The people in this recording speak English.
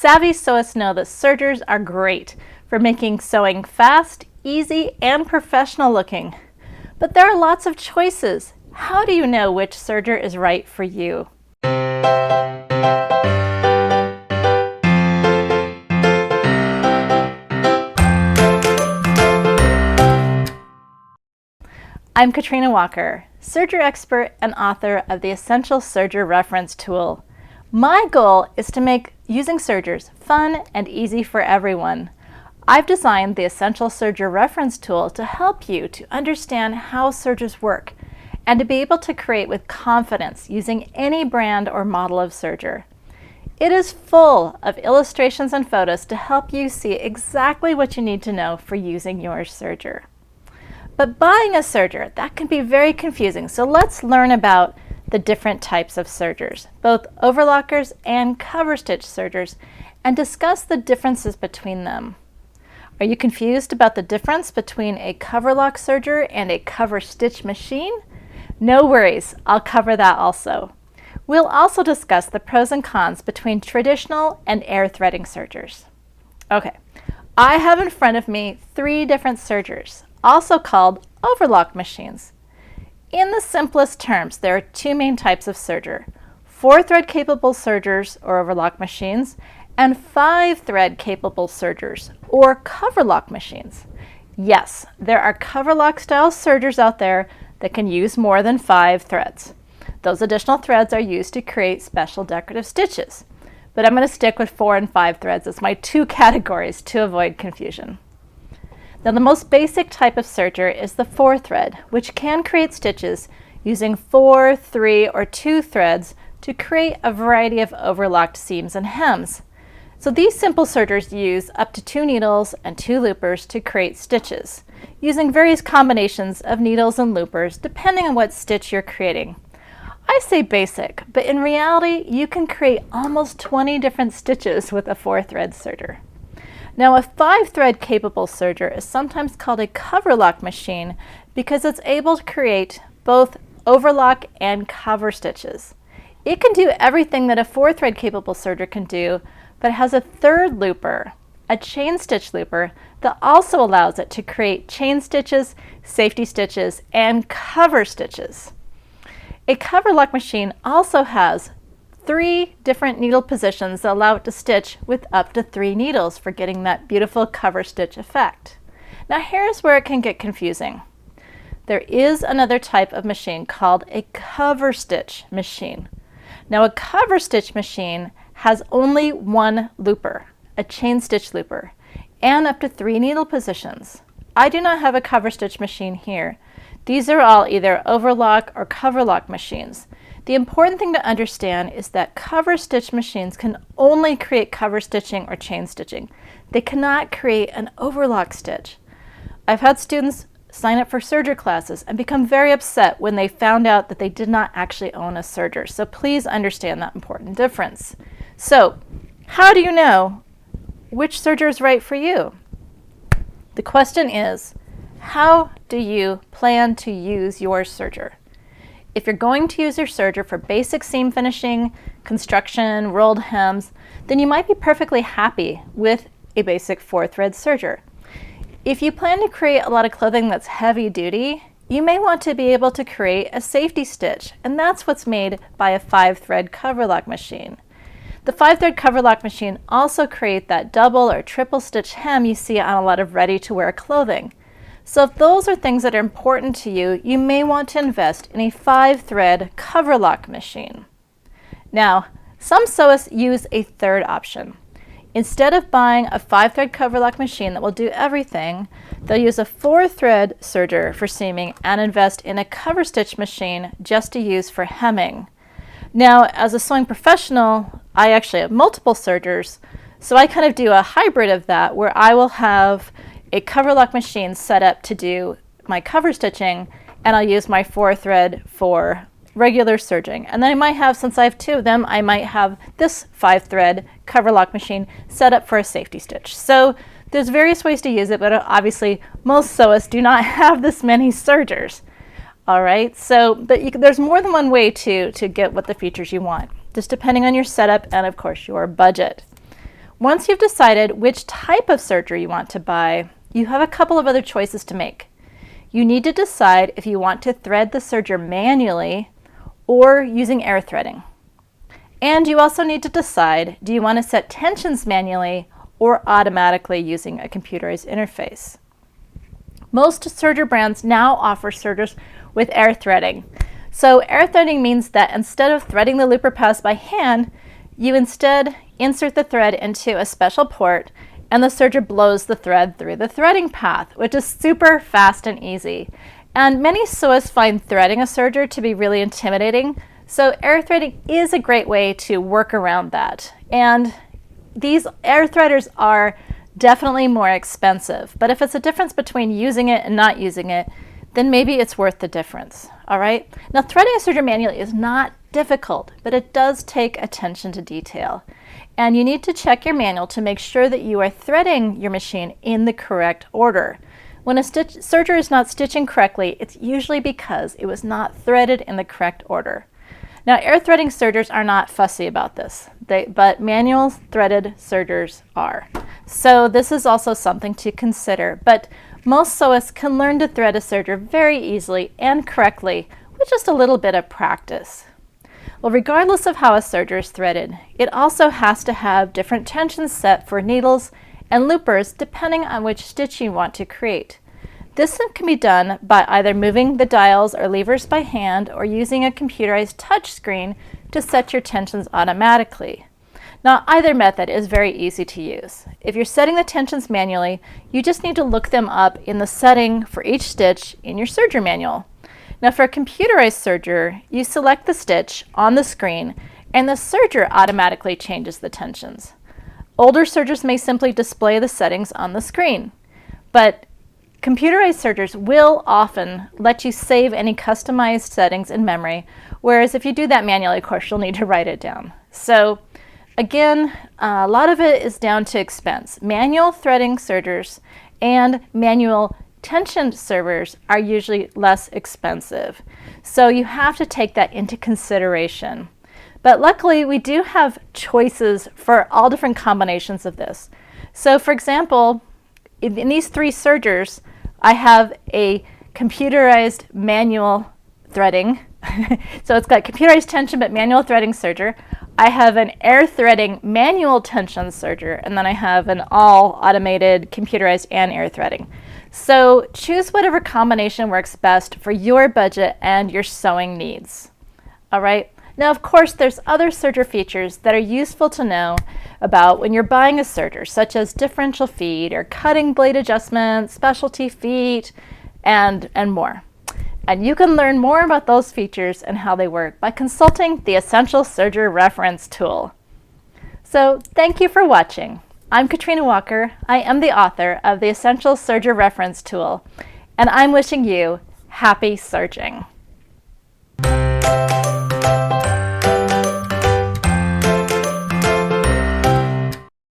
Savvy sewists know that sergers are great for making sewing fast, easy, and professional looking. But there are lots of choices. How do you know which serger is right for you? I'm Katrina Walker, serger expert and author of the Essential Serger Reference Tool. My goal is to make using sergers fun and easy for everyone. I've designed the Essential Serger Reference Tool to help you to understand how sergers work and to be able to create with confidence using any brand or model of serger. It is full of illustrations and photos to help you see exactly what you need to know for using your serger. But buying a serger, that can be very confusing, so let's learn about the different types of sergers, both overlockers and cover stitch sergers, and discuss the differences between them. Are you confused about the difference between a coverlock serger and a cover stitch machine? No worries, I'll cover that also. We'll also discuss the pros and cons between traditional and air threading sergers. Okay, I have in front of me 3 different sergers, also called overlock machines. In the simplest terms, there are 2 main types of serger: 4-thread capable sergers or overlock machines, and 5-thread capable sergers or coverlock machines. Yes, there are coverlock style sergers out there that can use more than 5 threads. Those additional threads are used to create special decorative stitches, but I'm going to stick with 4 and 5 threads as my 2 categories to avoid confusion. Now, the most basic type of serger is the 4-thread, which can create stitches using 4, 3, or 2 threads to create a variety of overlocked seams and hems. So these simple sergers use up to 2 needles and 2 loopers to create stitches, using various combinations of needles and loopers depending on what stitch you're creating. I say basic, but in reality, you can create almost 20 different stitches with a 4-thread serger. Now, a 5-thread capable serger is sometimes called a coverlock machine because it's able to create both overlock and cover stitches. It can do everything that a 4-thread capable serger can do, but has a 3rd looper, a chain stitch looper, that also allows it to create chain stitches, safety stitches, and cover stitches. A coverlock machine also has 3 different needle positions that allow it to stitch with up to 3 needles for getting that beautiful cover stitch effect. Now, here's where it can get confusing. There is another type of machine called a cover stitch machine. Now, a cover stitch machine has only 1 looper, a chain stitch looper, and up to 3 needle positions. I do not have a cover stitch machine here. These are all either overlock or coverlock machines. The important thing to understand is that cover stitch machines can only create cover stitching or chain stitching. They cannot create an overlock stitch. I've had students sign up for serger classes and become very upset when they found out that they did not actually own a serger. So please understand that important difference. So, how do you know which serger is right for you? The question is, how do you plan to use your serger? If you're going to use your serger for basic seam finishing, construction, rolled hems, then you might be perfectly happy with a basic 4-thread serger. If you plan to create a lot of clothing that's heavy duty, you may want to be able to create a safety stitch, and that's what's made by a 5-thread coverlock machine. The 5-thread coverlock machine also creates that double or triple stitch hem you see on a lot of ready-to-wear clothing. So if those are things that are important to you, you may want to invest in a 5-thread coverlock machine. Now, some sewists use a 3rd option. Instead of buying a 5-thread coverlock machine that will do everything, they'll use a 4-thread serger for seaming and invest in a cover stitch machine just to use for hemming. Now, as a sewing professional, I actually have multiple sergers, so I kind of do a hybrid of that where I will have a coverlock machine set up to do my cover stitching, and I'll use my 4-thread for regular serging. And then I might have, since I have 2 of them, I might have this 5-thread coverlock machine set up for a safety stitch. So there's various ways to use it, but obviously most sewists do not have this many sergers. All right, so there's more than one way to get what the features you want, just depending on your setup and of course your budget. once you've decided which type of serger you want to buy, you have a couple of other choices to make. You need to decide if you want to thread the serger manually or using air threading. And you also need to decide, do you want to set tensions manually or automatically using a computerized interface? Most serger brands now offer sergers with air threading. So air threading means that instead of threading the looper paths by hand, you instead insert the thread into a special port and the serger blows the thread through the threading path, which is super fast and easy. And many sewists find threading a serger to be really intimidating, so air threading is a great way to work around that. And these air threaders are definitely more expensive, but if it's a difference between using it and not using it, then maybe it's worth the difference, all right? Now, threading a serger manually is not difficult, but it does take attention to detail. And you need to check your manual to make sure that you are threading your machine in the correct order. When a serger is not stitching correctly, it's usually because it was not threaded in the correct order. Now, air threading sergers are not fussy about this, but manual threaded sergers are. So this is also something to consider, but most sewists can learn to thread a serger very easily and correctly with just a little bit of practice. Well, regardless of how a serger is threaded, it also has to have different tensions set for needles and loopers depending on which stitch you want to create. This can be done by either moving the dials or levers by hand or using a computerized touch screen to set your tensions automatically. Now, either method is very easy to use. If you're setting the tensions manually, you just need to look them up in the setting for each stitch in your serger manual. Now, for a computerized serger, you select the stitch on the screen and the serger automatically changes the tensions. Older sergers may simply display the settings on the screen, but computerized sergers will often let you save any customized settings in memory, whereas if you do that manually, of course, you'll need to write it down. So again, a lot of it is down to expense. Manual threading sergers and manual tension servers are usually less expensive. So you have to take that into consideration. But luckily, we do have choices for all different combinations of this. So for example, in these three sergers, I have a computerized manual threading. So it's got computerized tension but manual threading serger. I have an air threading manual tension serger, and then I have an all automated computerized and air threading. So choose whatever combination works best for your budget and your sewing needs. All right. Now, of course, there's other serger features that are useful to know about when you're buying a serger, such as differential feed or cutting blade adjustment, specialty feet, and more. And you can learn more about those features and how they work by consulting the Essential Serger Reference Tool. So thank you for watching. I'm Katrina Walker. I am the author of the Essential Serger Reference Tool, and I'm wishing you happy serging.